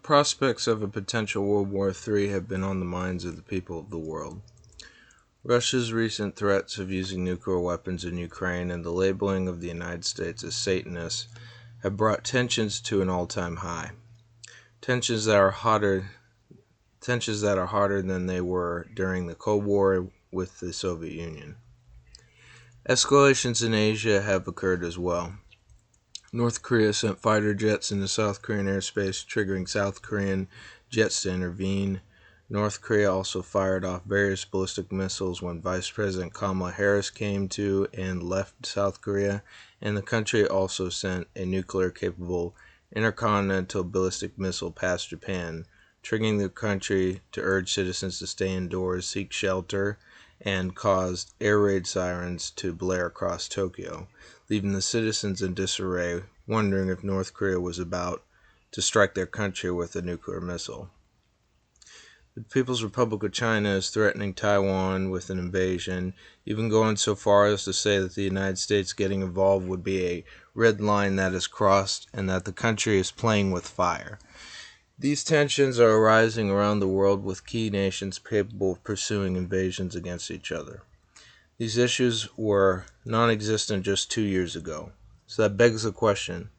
prospects of a potential World War III have been on the minds of the people of the world. Russia's recent threats of using nuclear weapons in Ukraine and the labeling of the United States as Satanists have brought tensions to an all-time high. Tensions that are hotter than they were during the Cold War with the Soviet Union. Escalations in Asia have occurred as well. North Korea sent fighter jets into South Korean airspace, triggering South Korean jets to intervene. North Korea also fired off various ballistic missiles when Vice President Kamala Harris came to and left South Korea, and the country also sent a nuclear-capable intercontinental ballistic missile past Japan, triggering the country to urge citizens to stay indoors, seek shelter, and caused air raid sirens to blare across Tokyo, leaving the citizens in disarray, wondering if North Korea was about to strike their country with a nuclear missile. The People's Republic of China is threatening Taiwan with an invasion, even going so far as to say that the United States getting involved would be a red line that is crossed and that the country is playing with fire. These tensions are arising around the world with key nations capable of pursuing invasions against each other. These issues were non-existent just 2 years ago. So that begs the question,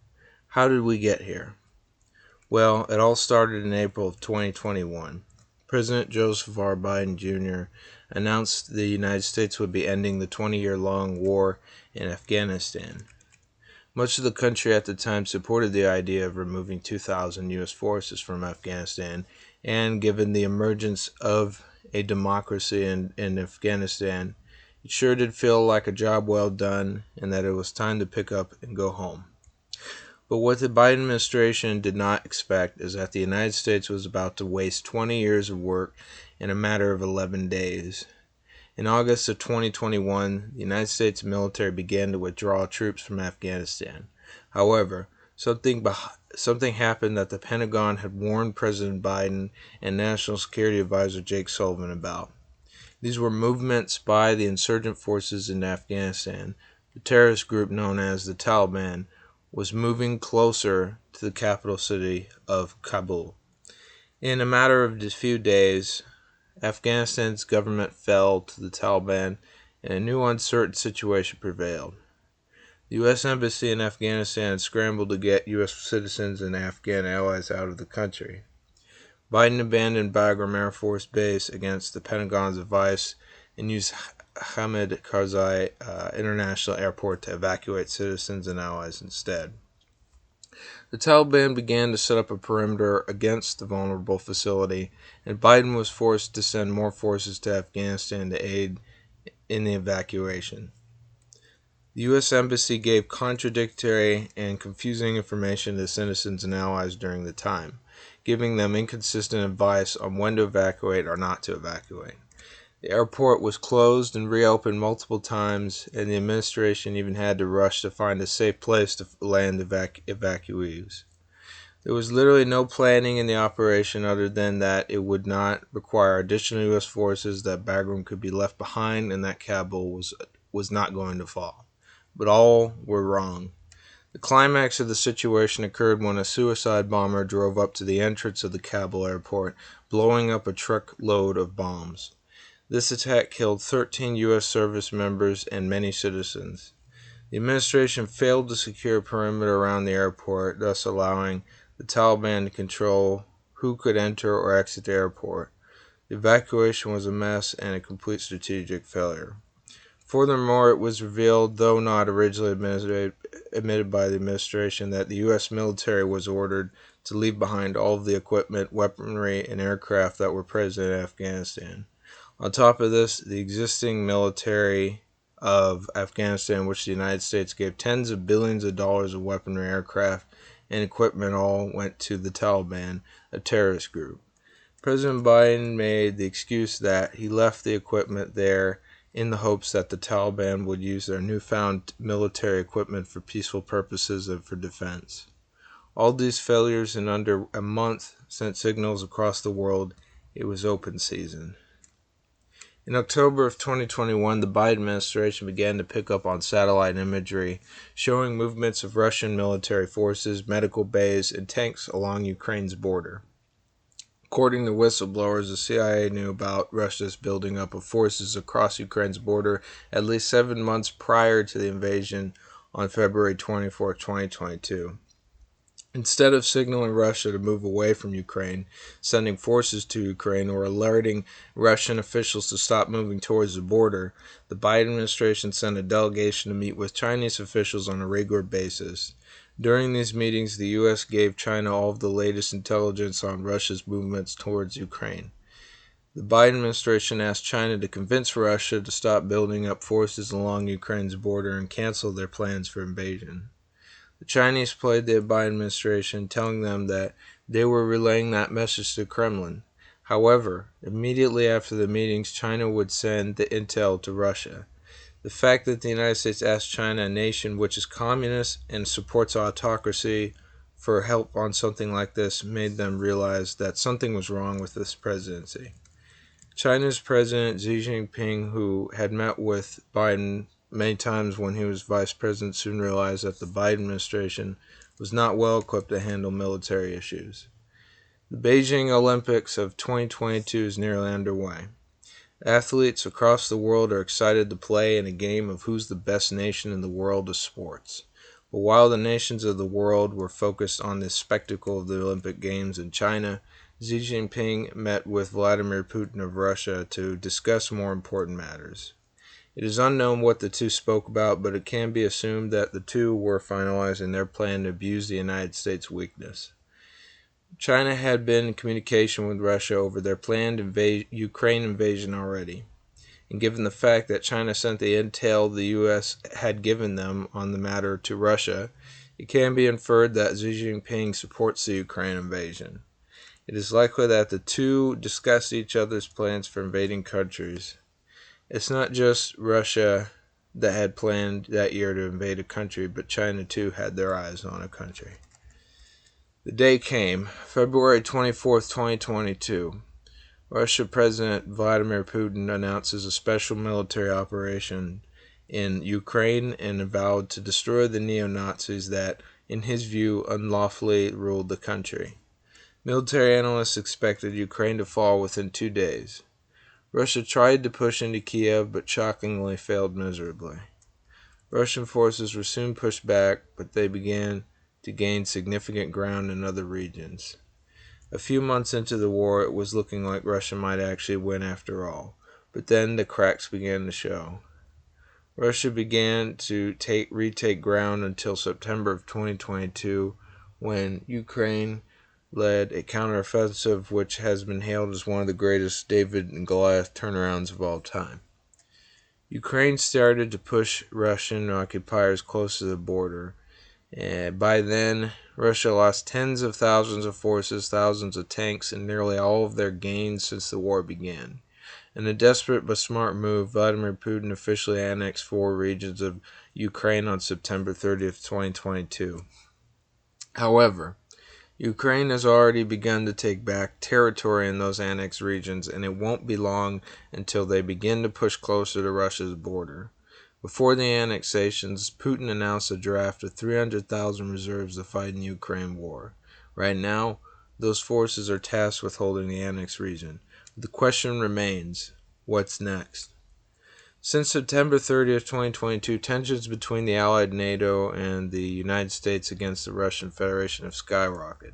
how did we get here? Well, it all started in April of 2021. President Joseph R. Biden Jr. announced the United States would be ending the 20-year-long war in Afghanistan. Much of the country at the time supported the idea of removing 2,000 U.S. forces from Afghanistan, and given the emergence of a democracy in Afghanistan, it sure did feel like a job well done and that it was time to pick up and go home. But what the Biden administration did not expect is that the United States was about to waste 20 years of work in a matter of 11 days. In August of 2021, the United States military began to withdraw troops from Afghanistan. However, something happened that the Pentagon had warned President Biden and National Security Advisor Jake Sullivan about. These were movements by the insurgent forces in Afghanistan. The terrorist group known as the Taliban was moving closer to the capital city of Kabul. In a matter of a few days, Afghanistan's government fell to the Taliban, and a new uncertain situation prevailed. The U.S. Embassy in Afghanistan scrambled to get U.S. citizens and Afghan allies out of the country. Biden abandoned Bagram Air Force Base against the Pentagon's advice and used Hamid Karzai International Airport to evacuate citizens and allies instead. The Taliban began to set up a perimeter against the vulnerable facility, and Biden was forced to send more forces to Afghanistan to aid in the evacuation. The U.S. Embassy gave contradictory and confusing information to citizens and allies during the time, giving them inconsistent advice on when to evacuate or not to evacuate. The airport was closed and reopened multiple times, and the administration even had to rush to find a safe place to land evacuees. There was literally no planning in the operation other than that it would not require additional U.S. forces, that Bagram could be left behind, and that Kabul was not going to fall. But all were wrong. The climax of the situation occurred when a suicide bomber drove up to the entrance of the Kabul airport, blowing up a truckload of bombs. This attack killed 13 U.S. service members and many citizens. The administration failed to secure a perimeter around the airport, thus allowing the Taliban to control who could enter or exit the airport. The evacuation was a mess and a complete strategic failure. Furthermore, it was revealed, though not originally admitted by the administration, that the U.S. military was ordered to leave behind all of the equipment, weaponry, and aircraft that were present in Afghanistan. On top of this, the existing military of Afghanistan, which the United States gave tens of billions of dollars of weaponry, aircraft, and equipment, all went to the Taliban, a terrorist group. President Biden made the excuse that he left the equipment there in the hopes that the Taliban would use their newfound military equipment for peaceful purposes and for defense. All these failures in under a month sent signals across the world it was open season. In October of 2021, the Biden administration began to pick up on satellite imagery showing movements of Russian military forces, medical bays, and tanks along Ukraine's border. According to whistleblowers, the CIA knew about Russia's building up of forces across Ukraine's border at least 7 months prior to the invasion on February 24, 2022. Instead of signaling Russia to move away from Ukraine, sending forces to Ukraine, or alerting Russian officials to stop moving towards the border, the Biden administration sent a delegation to meet with Chinese officials on a regular basis. During these meetings, the U.S. gave China all of the latest intelligence on Russia's movements towards Ukraine. The Biden administration asked China to convince Russia to stop building up forces along Ukraine's border and cancel their plans for invasion. The Chinese played the Biden administration, telling them that they were relaying that message to the Kremlin. However, immediately after the meetings, China would send the intel to Russia. The fact that the United States asked China, a nation which is communist and supports autocracy, for help on something like this made them realize that something was wrong with this presidency. China's President Xi Jinping, who had met with Biden many times when he was vice president, soon realized that the Biden administration was not well equipped to handle military issues. The Beijing Olympics of 2022 is nearly underway. Athletes across the world are excited to play in a game of who's the best nation in the world of sports. But while the nations of the world were focused on the spectacle of the Olympic Games in China, Xi Jinping met with Vladimir Putin of Russia to discuss more important matters. It is unknown what the two spoke about, but it can be assumed that the two were finalizing their plan to abuse the United States' weakness. China had been in communication with Russia over their planned Ukraine invasion already, and given the fact that China sent the intel the U.S. had given them on the matter to Russia, it can be inferred that Xi Jinping supports the Ukraine invasion. It is likely that the two discussed each other's plans for invading countries. It's not just Russia that had planned that year to invade a country, but China too had their eyes on a country. The day came, February 24th, 2022. Russian President Vladimir Putin announces a special military operation in Ukraine and vowed to destroy the neo-Nazis that, in his view, unlawfully ruled the country. Military analysts expected Ukraine to fall within 2 days. Russia tried to push into Kiev, but shockingly failed miserably. Russian forces were soon pushed back, but they began to gain significant ground in other regions. A few months into the war, it was looking like Russia might actually win after all, but then the cracks began to show. Russia began to retake ground until September of 2022, when Ukraine led a counteroffensive which has been hailed as one of the greatest David and Goliath turnarounds of all time. Ukraine started to push Russian occupiers close to the border. By then, Russia lost tens of thousands of forces, thousands of tanks, and nearly all of their gains since the war began. In a desperate but smart move, Vladimir Putin officially annexed 4 regions of Ukraine on September 30th, 2022. However, Ukraine has already begun to take back territory in those annexed regions, and it won't be long until they begin to push closer to Russia's border. Before the annexations, Putin announced a draft of 300,000 reserves to fight in the Ukraine war. Right now, those forces are tasked with holding the annexed region. The question remains, what's next? Since September 30th, 2022, tensions between the Allied NATO and the United States against the Russian Federation have skyrocketed.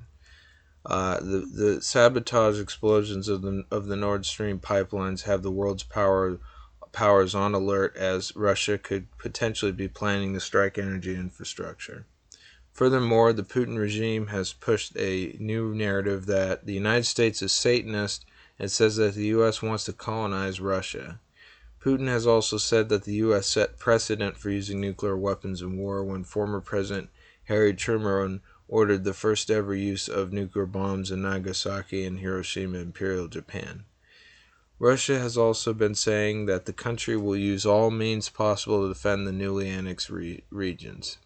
The sabotage explosions of the Nord Stream pipelines have the world's powers on alert, as Russia could potentially be planning to strike energy infrastructure. Furthermore, the Putin regime has pushed a new narrative that the United States is Satanist and says that the U.S. wants to colonize Russia. Putin has also said that the U.S. set precedent for using nuclear weapons in war when former President Harry Truman ordered the first ever use of nuclear bombs in Nagasaki and Hiroshima, Imperial Japan. Russia has also been saying that the country will use all means possible to defend the newly annexed regions.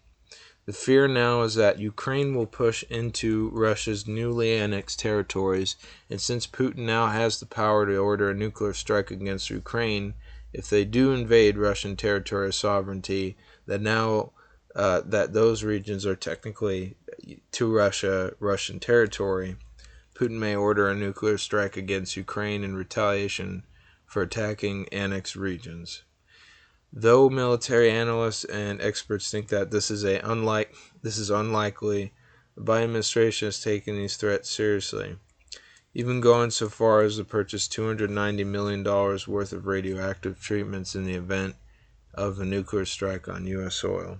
The fear now is that Ukraine will push into Russia's newly annexed territories, and since Putin now has the power to order a nuclear strike against Ukraine, if they do invade Russian territory or sovereignty, that those regions are technically to Russia, Russian territory, Putin may order a nuclear strike against Ukraine in retaliation for attacking annexed regions. Though military analysts and experts think that this is unlikely, the Biden administration has taken these threats seriously, even going so far as to purchase $290 million worth of radioactive treatments in the event of a nuclear strike on U.S. soil.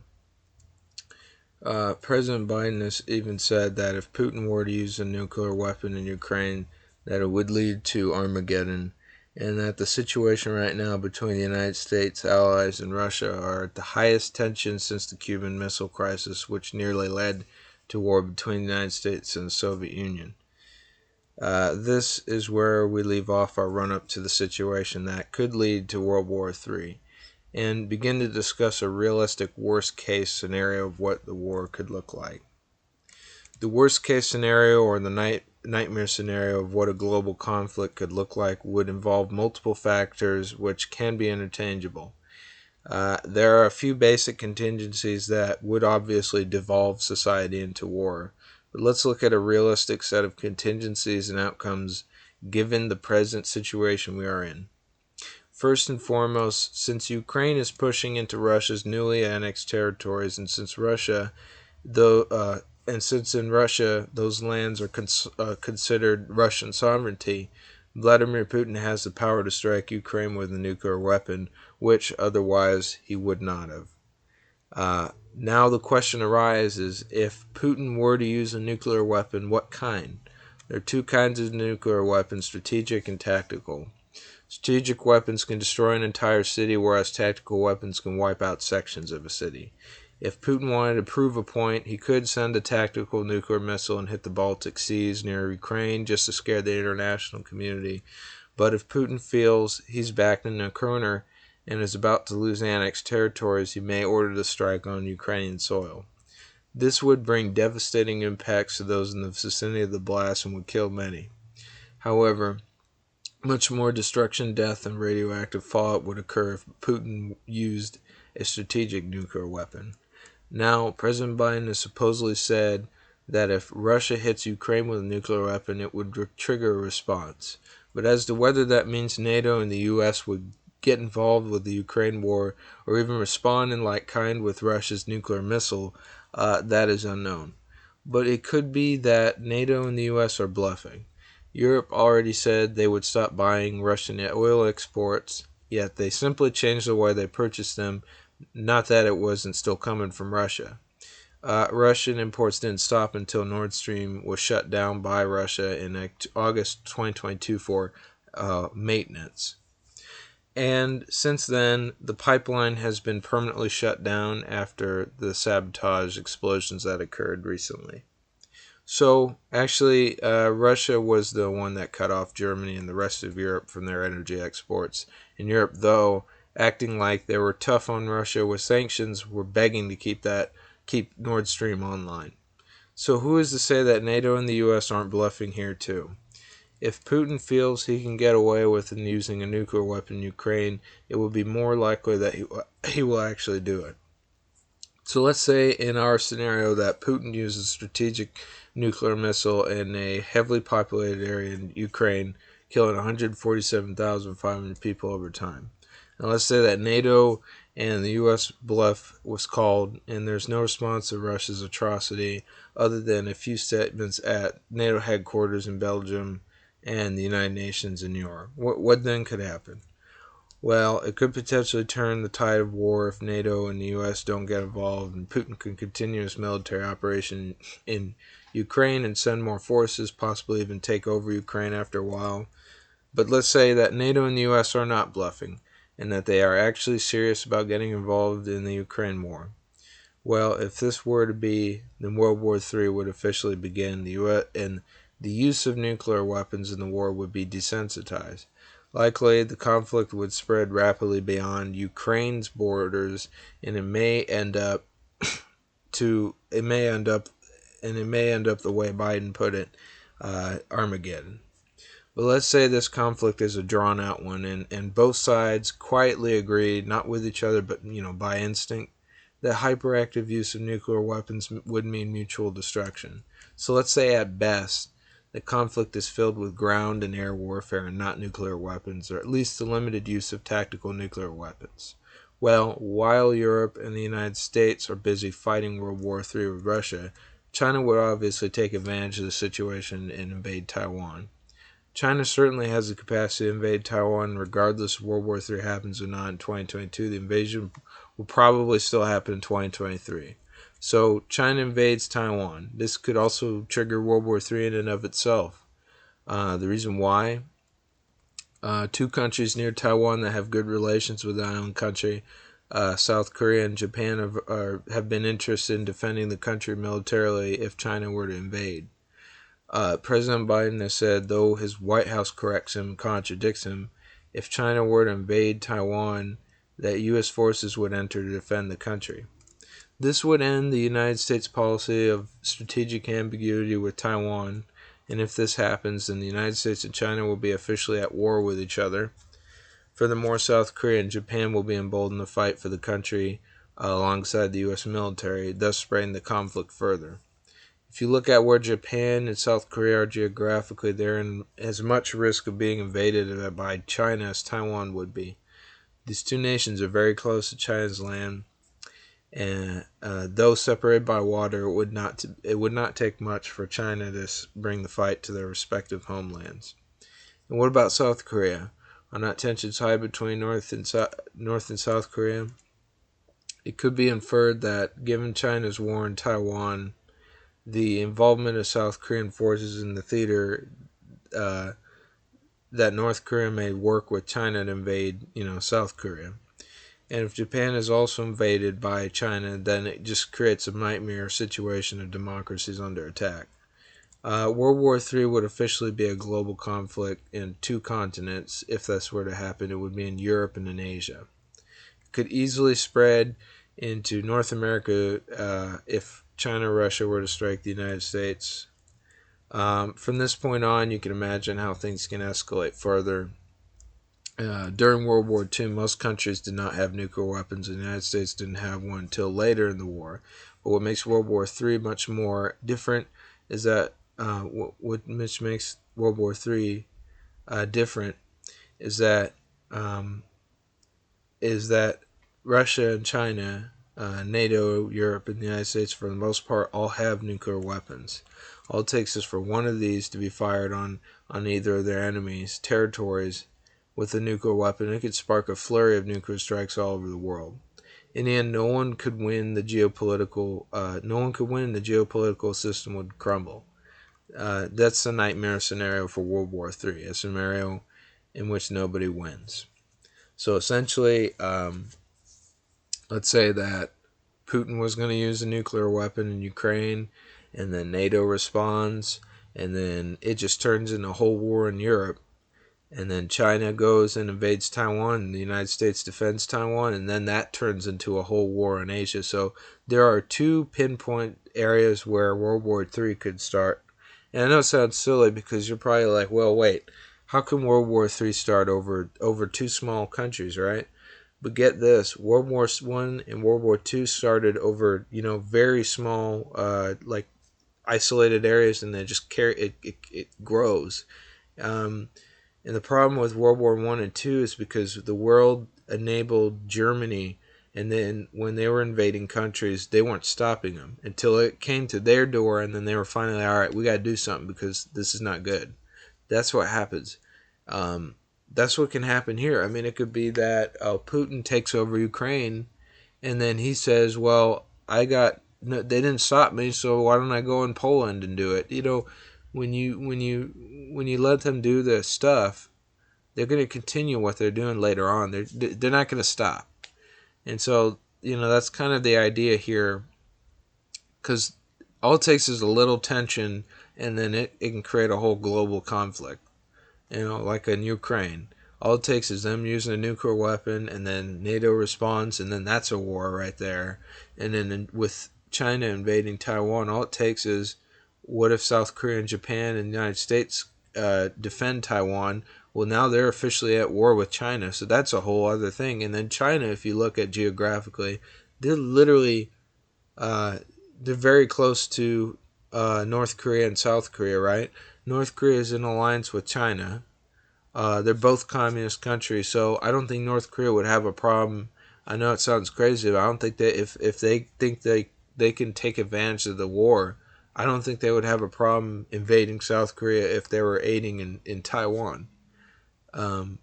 President Biden has even said that if Putin were to use a nuclear weapon in Ukraine, that it would lead to Armageddon, and that the situation right now between the United States, allies, and Russia are at the highest tension since the Cuban Missile Crisis, which nearly led to war between the United States and the Soviet Union. This is where we leave off our run-up to the situation that could lead to World War III, and begin to discuss a realistic worst-case scenario of what the war could look like. The worst-case scenario, or the nightmare scenario of what a global conflict could look like, would involve multiple factors which can be interchangeable. There are a few basic contingencies that would obviously devolve society into war, but let's look at a realistic set of contingencies and outcomes given the present situation we are in. First and foremost, since Ukraine is pushing into Russia's newly annexed territories, and since in Russia those lands are considered Russian sovereignty, Vladimir Putin has the power to strike Ukraine with a nuclear weapon, which otherwise he would not have. Now the question arises, if Putin were to use a nuclear weapon, what kind? There are two kinds of nuclear weapons, strategic and tactical. Strategic weapons can destroy an entire city, whereas tactical weapons can wipe out sections of a city. If Putin wanted to prove a point, he could send a tactical nuclear missile and hit the Baltic Seas near Ukraine just to scare the international community. But if Putin feels he's backed in a corner and is about to lose annexed territories, he may order the strike on Ukrainian soil. This would bring devastating impacts to those in the vicinity of the blast and would kill many. However, much more destruction, death, and radioactive fallout would occur if Putin used a strategic nuclear weapon. Now, President Biden has supposedly said that if Russia hits Ukraine with a nuclear weapon, it would trigger a response. But as to whether that means NATO and the U.S. would get involved with the Ukraine war or even respond in like kind with Russia's nuclear missile, that is unknown. But it could be that NATO and the U.S. are bluffing. Europe already said they would stop buying Russian oil exports, yet they simply changed the way they purchased them, not that it wasn't still coming from Russia. Russian imports didn't stop until Nord Stream was shut down by Russia in August 2022 for maintenance. And since then, the pipeline has been permanently shut down after the sabotage explosions that occurred recently. So, actually, Russia was the one that cut off Germany and the rest of Europe from their energy exports. In Europe, though, acting like they were tough on Russia with sanctions, were begging to keep Nord Stream online. So who is to say that NATO and the U.S. aren't bluffing here too? If Putin feels he can get away with using a nuclear weapon in Ukraine, it will be more likely that he will actually do it. So let's say in our scenario that Putin uses a strategic nuclear missile in a heavily populated area in Ukraine, killing 147,500 people over time. And let's say that NATO and the U.S. bluff was called, and there's no response to Russia's atrocity other than a few statements at NATO headquarters in Belgium and the United Nations in New York. What then could happen? Well, it could potentially turn the tide of war if NATO and the U.S. don't get involved, and Putin can continue his military operation in Ukraine and send more forces, possibly even take over Ukraine after a while. But let's say that NATO and the U.S. are not bluffing, and that they are actually serious about getting involved in the Ukraine war. Well, if this were to be, then World War III would officially begin, and the use of nuclear weapons in the war would be desensitized. Likely, the conflict would spread rapidly beyond Ukraine's borders, and it may end up the way Biden put it, Armageddon. But let's say this conflict is a drawn-out one, and both sides quietly agree, not with each other, but by instinct, that hyperactive use of nuclear weapons would mean mutual destruction. So let's say at best, The conflict is filled with ground and air warfare and not nuclear weapons, or at least the limited use of tactical nuclear weapons. Well, while Europe and the United States are busy fighting World War III with Russia, China would obviously take advantage of the situation and invade Taiwan. China certainly has the capacity to invade Taiwan regardless if World War III happens or not in 2022. The invasion will probably still happen in 2023. So China invades Taiwan. This could also trigger World War III in and of itself. The reason why, two countries near Taiwan that have good relations with the island country, South Korea and Japan, have been interested in defending the country militarily if China were to invade. President Biden has said, though his White House corrects him and contradicts him, if China were to invade Taiwan, that U.S. forces would enter to defend the country. This would end the United States policy of strategic ambiguity with Taiwan, and if this happens, then the United States and China will be officially at war with each other. Furthermore, South Korea and Japan will be emboldened to fight for the country alongside the U.S. military, thus spreading the conflict further. If you look at where Japan and South Korea are geographically, they're in as much risk of being invaded by China as Taiwan would be. These two nations are very close to China's land, and though separated by water, it would not take much for China to bring the fight to their respective homelands. And what about South Korea? Are not tensions high between North and South Korea? It could be inferred that, given China's war in Taiwan, the involvement of South Korean forces in the theater, that North Korea may work with China to invade, South Korea. And if Japan is also invaded by China, then it just creates a nightmare situation of democracies under attack. World War III would officially be a global conflict in two continents. If this were to happen, it would be in Europe and in Asia. It could easily spread into North America if China or Russia were to strike the United States. From this point on, you can imagine how things can escalate further. During World War II, most countries did not have nuclear weapons. The United States didn't have one until later in the war. But what makes World War III much more different is that which makes World War III different is that Russia and China, NATO, Europe, and the United States, for the most part, all have nuclear weapons. All it takes is for one of these to be fired on either of their enemies' territories with a nuclear weapon. It could spark a flurry of nuclear strikes all over the world. In the end, no one could win. The geopolitical system would crumble. That's a nightmare scenario for World War III, a scenario in which nobody wins. So essentially, let's say that Putin was going to use a nuclear weapon in Ukraine, and then NATO responds, and then it just turns into a whole war in Europe. And then China goes and invades Taiwan, and the United States defends Taiwan, and then that turns into a whole war in Asia. So there are two pinpoint areas where World War III could start. And I know it sounds silly because you're probably like, well, wait, how can World War III start over two small countries, right? But get this, World War I and World War II started over, very small, like isolated areas, and then just it grows. And the problem with World War I and II is because the world enabled Germany, and then when they were invading countries, they weren't stopping them until it came to their door, and then they were finally, all right, we got to do something because this is not good. That's what happens. That's what can happen here. I mean, it could be that Putin takes over Ukraine, and then he says, well, they didn't stop me, so why don't I go in Poland and do it? When you let them do this stuff, they're going to continue what they're doing later on. They're not going to stop. And so, that's kind of the idea here, because all it takes is a little tension, and then it can create a whole global conflict, like in Ukraine. All it takes is them using a nuclear weapon, and then NATO responds, and then that's a war right there. And then with China invading Taiwan, all it takes is, what if South Korea and Japan and the United States defend Taiwan? Well, now they're officially at war with China, so that's a whole other thing. And then China, if you look at geographically, they're literally they're very close to North Korea and South Korea, right? North Korea is in alliance with China. They're both communist countries, so I don't think North Korea would have a problem. I know it sounds crazy, but I don't think that if they think they can take advantage of the war, I don't think they would have a problem invading South Korea if they were aiding in Taiwan. Um,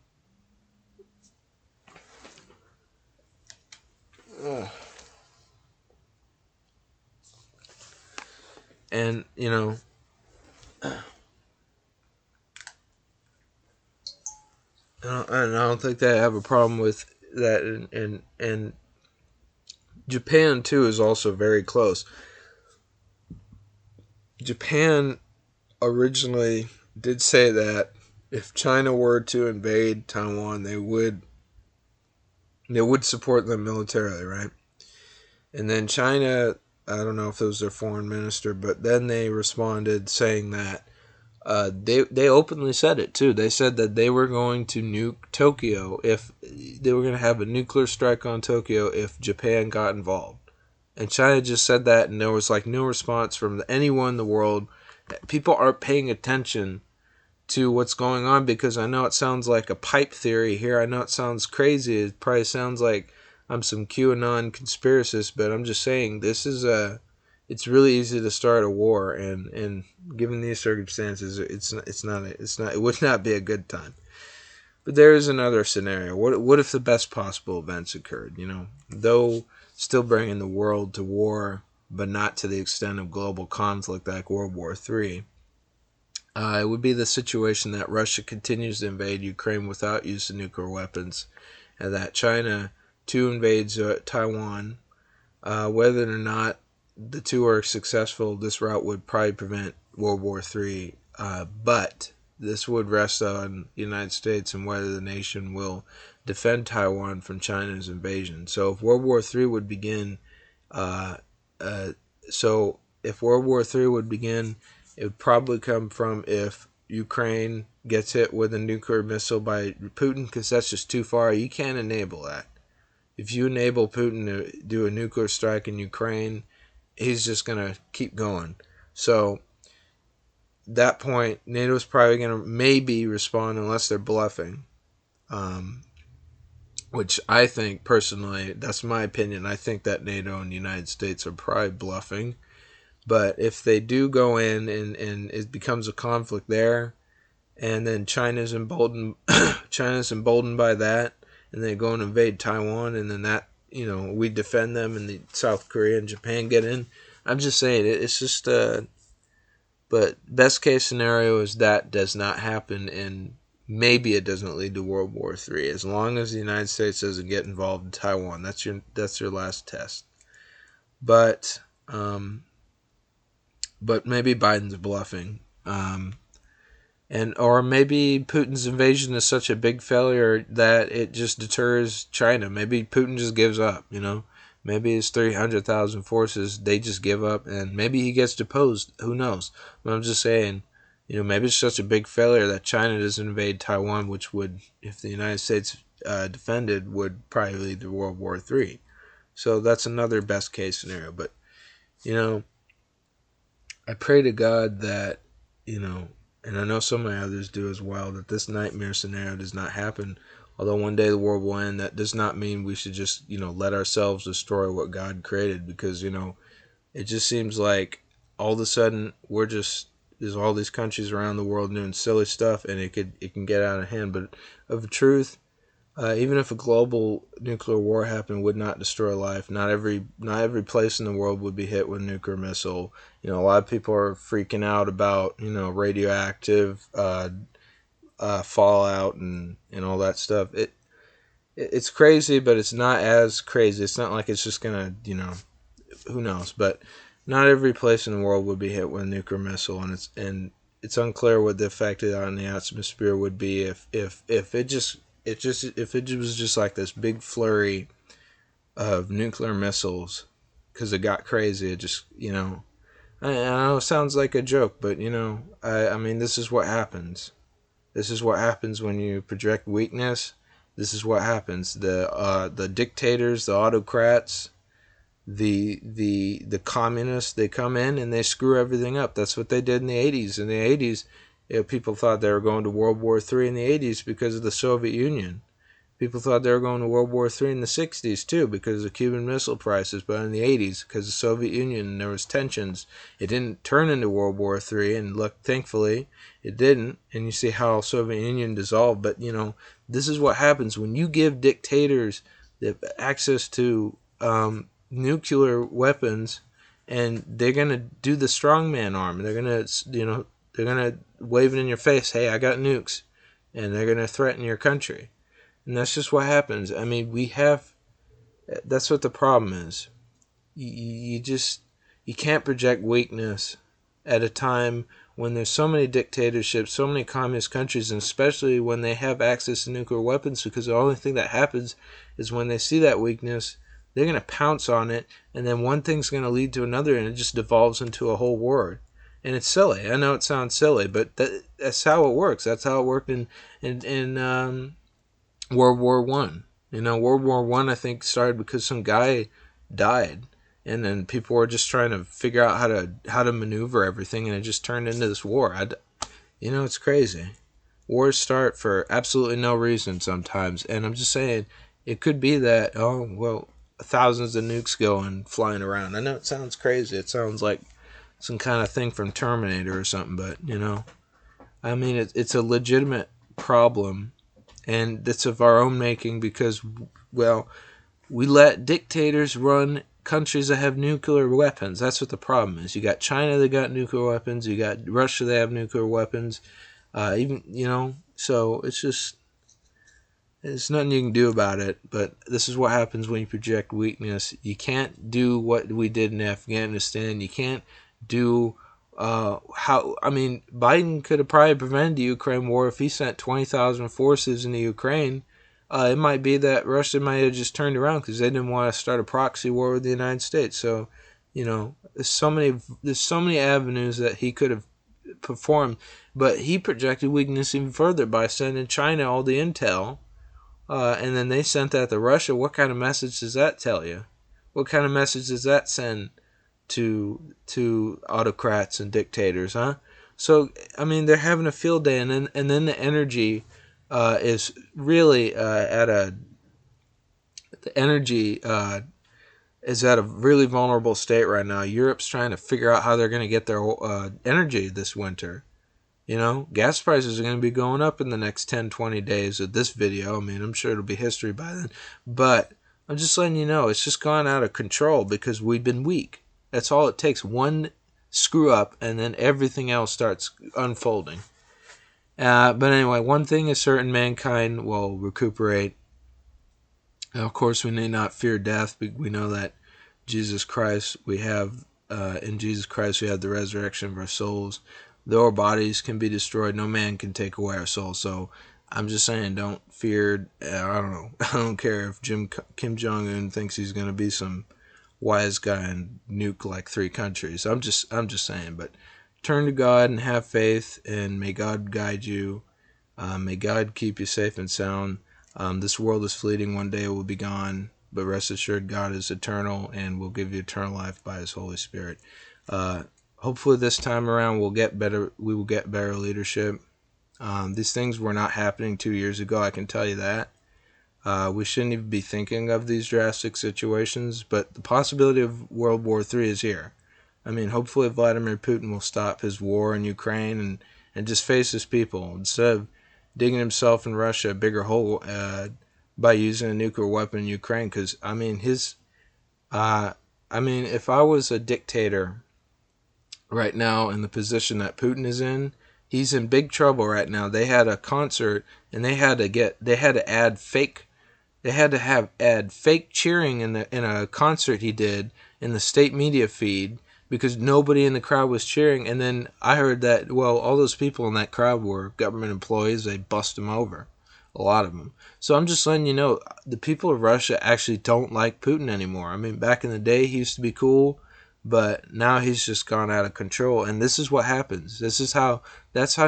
and I don't think they have a problem with that, and Japan too is also very close. Japan originally did say that if China were to invade Taiwan, they would support them militarily, right? And then China, I don't know if it was their foreign minister, but then they responded saying that they openly said it too. They said that they were going to nuke Tokyo if they were going to have a nuclear strike on Tokyo if Japan got involved. And China just said that, and there was like no response from anyone in the world. People aren't paying attention to what's going on because I know it sounds like a pipe theory here. I know it sounds crazy. It probably sounds like I'm some QAnon conspiracist, but I'm just saying it's really easy to start a war, and given these circumstances, it would not be a good time. But there is another scenario. What if the best possible events occurred? Though still bringing the world to war, but not to the extent of global conflict like World War III. It would be the situation that Russia continues to invade Ukraine without use of nuclear weapons, and that China too invades Taiwan. Whether or not the two are successful, this route would probably prevent World War III. But this would rest on the United States and whether the nation will defend Taiwan from China's invasion. So if World War III would begin, uh, uh, if World War III would begin, it would probably come from if Ukraine gets hit with a nuclear missile by Putin, because that's just too far. You can't enable that. If you enable Putin to do a nuclear strike in Ukraine, he's just going to keep going. So that point, NATO's probably going to maybe respond unless they're bluffing. Which I think, personally, that's my opinion. I think that NATO and the United States are probably bluffing. But if they do go in and it becomes a conflict there, and then China's emboldened by that, and they go and invade Taiwan, and then that, we defend them, and the South Korea and Japan get in. I'm just saying, it's just but best case scenario is that does not happen, and maybe it doesn't lead to World War III. As long as the United States doesn't get involved in Taiwan, that's your last test. But maybe Biden's bluffing. Or maybe Putin's invasion is such a big failure that it just deters China. Maybe Putin just gives up, Maybe his 300,000 forces, they just give up, and maybe he gets deposed. Who knows? But I'm just saying, maybe it's such a big failure that China doesn't invade Taiwan, which would, if the United States defended, would probably lead to World War III. So that's another best case scenario. But, I pray to God that, and I know so many others do as well, that this nightmare scenario does not happen. Although one day the world will end, that does not mean we should just, let ourselves destroy what God created, because, it just seems like all of a sudden there's all these countries around the world doing silly stuff, and it can get out of hand. But of the truth, even if a global nuclear war happened, it would not destroy life. Not every place in the world would be hit with a nuclear missile. A lot of people are freaking out about radioactive fallout and all that stuff. It's crazy, but it's not as crazy. It's not like it's just gonna who knows. But not every place in the world would be hit with a nuclear missile, and it's unclear what the effect on the atmosphere would be if it was just like this big flurry of nuclear missiles, because it got crazy. It just I know it sounds like a joke, but I mean, this is what happens. This is what happens when you project weakness. This is what happens. The dictators, the autocrats, the communists, they come in and they screw everything up. That's what they did in the 80s. In the 80s, People thought they were going to World War III in the 80s because of the Soviet Union. People thought they were going to World War III in the 60s too because of Cuban Missile Crisis, but in the 80s because of the Soviet Union there was tensions. It didn't turn into World War III, and look, thankfully it didn't. And you see how Soviet Union dissolved. But this is what happens when you give dictators the access to nuclear weapons, and they're gonna do the strongman arm. They're gonna wave it in your face. Hey, I got nukes, and they're gonna threaten your country. And that's just what happens. I mean, that's what the problem is. You can't project weakness at a time when there's so many dictatorships, so many communist countries, and especially when they have access to nuclear weapons, because the only thing that happens is when they see that weakness, they're going to pounce on it, and then one thing's going to lead to another, and it just devolves into a whole war. And it's silly. I know it sounds silly, but that's how it works. That's how it worked in World War One. World War One, I think, started because some guy died, and then people were just trying to figure out how to maneuver everything, and it just turned into this war. It's crazy. Wars start for absolutely no reason sometimes, and I'm just saying it could be that thousands of nukes going flying around. I know it sounds crazy. It sounds like some kind of thing from Terminator or something, but I mean, it's a legitimate problem. And it's of our own making because, we let dictators run countries that have nuclear weapons. That's what the problem is. You got China that got nuclear weapons. You got Russia that have nuclear weapons. So there's nothing you can do about it. But this is what happens when you project weakness. You can't do what we did in Afghanistan. You can't do Biden could have probably prevented the Ukraine war if he sent 20,000 forces into Ukraine. It might be that Russia might have just turned around because they didn't want to start a proxy war with the United States. So, there's so many avenues that he could have performed, but he projected weakness even further by sending China all the intel, and then they sent that to Russia. What kind of message does that tell you? What kind of message does that send to autocrats and dictators, huh? So they're having a field day, and then the energy is really the energy is at a really vulnerable state right now. Europe's trying to figure out how they're going to get their energy this winter. Gas prices are going to be going up in the next 10-20 days of this video. I'm sure it'll be history by then, but I'm just letting you know it's just gone out of control because we've been weak. That's all it takes. One screw up, and then everything else starts unfolding. But anyway, one thing is certain: mankind will recuperate. Now, of course, we need not fear death. We know that Jesus Christ, in Jesus Christ, we have the resurrection of our souls. Though our bodies can be destroyed, no man can take away our soul. So I'm just saying, don't fear. I don't know. I don't care if Kim Jong-un thinks he's going to be some wise guy and nuke like 3 countries. I'm just saying, but turn to God and have faith, and may God guide you. May God keep you safe and sound. This world is fleeting. One day it will be gone, but rest assured God is eternal and will give you eternal life by His Holy Spirit. Hopefully this time around we will get better leadership. These things were not happening 2 years ago, I can tell you that. We shouldn't even be thinking of these drastic situations, but the possibility of World War III is here. Hopefully Vladimir Putin will stop his war in Ukraine and just face his people instead of digging himself and Russia a bigger hole by using a nuclear weapon in Ukraine. Because if I was a dictator right now in the position that Putin is in, he's in big trouble right now. They had a concert and they had to add fake cheering in a concert he did in the state media feed because nobody in the crowd was cheering. And then I heard that, all those people in that crowd were government employees. They bust them over, a lot of them. So I'm just letting you know, the people of Russia actually don't like Putin anymore. back in the day, he used to be cool, but now he's just gone out of control. And this is what happens. That's how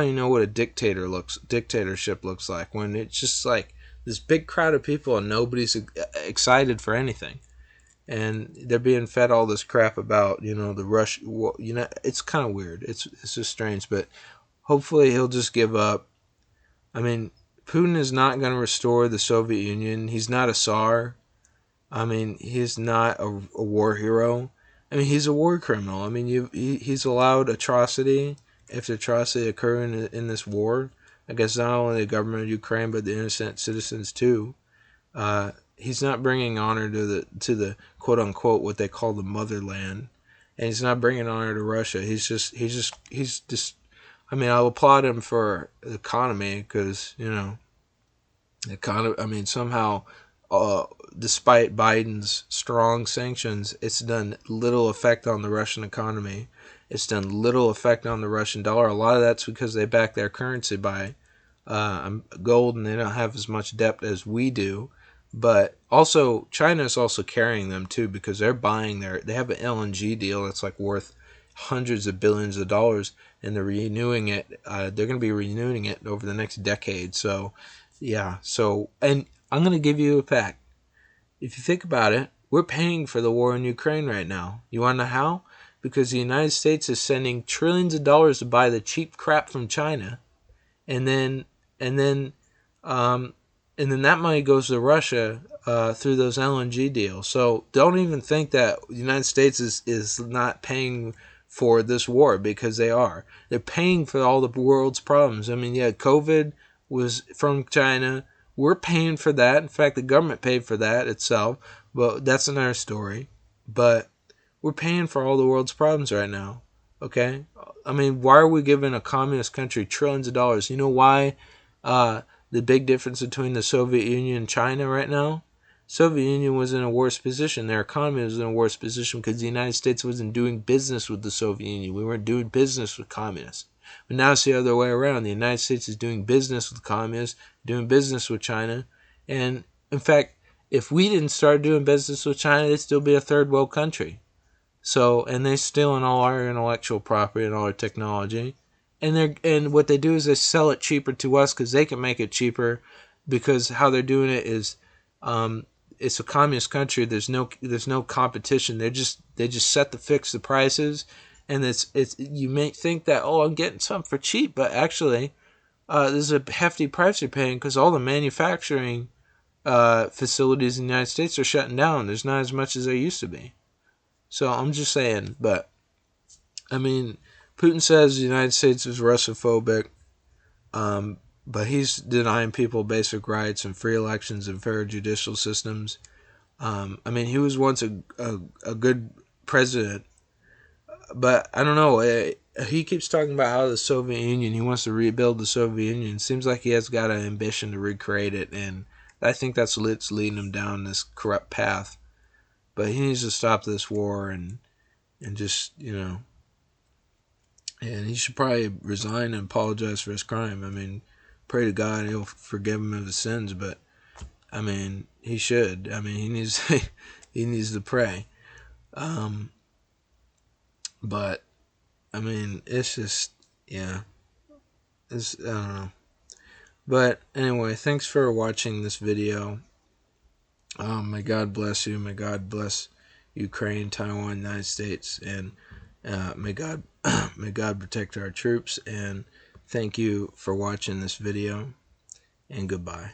you know what a dictatorship looks like, when it's just like this big crowd of people and nobody's excited for anything. And they're being fed all this crap about, the Rush. It's kind of weird. It's just strange. But hopefully he'll just give up. I mean, Putin is not going to restore the Soviet Union. He's not a Tsar. I mean, he's not a war hero. I mean, he's a war criminal. I mean, he's allowed atrocity after atrocity occur in this war against not only the government of Ukraine but the innocent citizens too. He's not bringing honor to the quote unquote what they call the motherland, and he's not bringing honor to Russia. He's just. I mean, I'll applaud him for the economy because I mean, somehow, despite Biden's strong sanctions, it's done little effect on the Russian economy. It's done little effect on the Russian dollar. A lot of that's because they back their currency by gold, and they don't have as much debt as we do. But also, China is also carrying them too because they're buying they have an LNG deal that's like worth hundreds of billions of dollars, and they're renewing it. They're going to be renewing it over the next decade. So, yeah. So, and I'm going to give you a fact. If you think about it, we're paying for the war in Ukraine right now. You want to know how? Because the United States is sending trillions of dollars to buy the cheap crap from China, and then and then um, and then that money goes to Russia through those LNG deals. So don't even think that the United States is not paying for this war, because they are. They're paying for all the world's problems. I mean, yeah, COVID was from China. We're paying for that. In fact, the government paid for that itself, but that's another story. But we're paying for all the world's problems right now. Okay? I mean, why are we giving a communist country trillions of dollars? You know why the big difference between the Soviet Union and China right now? Soviet Union was in a worse position. Their economy was in a worse position because the United States wasn't doing business with the Soviet Union. We weren't doing business with communists. But now it's the other way around. The United States is doing business with communists, doing business with China. And in fact, if we didn't start doing business with China, they'd still be a third world country. So, and they stealing all our intellectual property and all our technology. And what they do is they sell it cheaper to us because they can make it cheaper, because how they're doing it is it's a communist country. There's no competition. They just set the prices, and it's you may think that, oh, I'm getting something for cheap, but actually there's a hefty price you're paying because all the manufacturing facilities in the United States are shutting down. There's not as much as there used to be. So I'm just saying, but I mean, Putin says the United States is Russophobic, but he's denying people basic rights and free elections and fair judicial systems. I mean, he was once a good president, but I don't know. He keeps talking about how the Soviet Union, he wants to rebuild the Soviet Union. Seems like he has got an ambition to recreate it, and I think that's what's leading him down this corrupt path. But he needs to stop this war and just, and he should probably resign and apologize for his crime. I mean, pray to God he'll forgive him of his sins, but I mean, he should. I mean, he needs he needs to pray. But I mean, it's just, yeah, I don't know. But anyway, thanks for watching this video. May God bless you. May God bless Ukraine, Taiwan, United States, and may God may God protect our troops. And thank you for watching this video, and goodbye.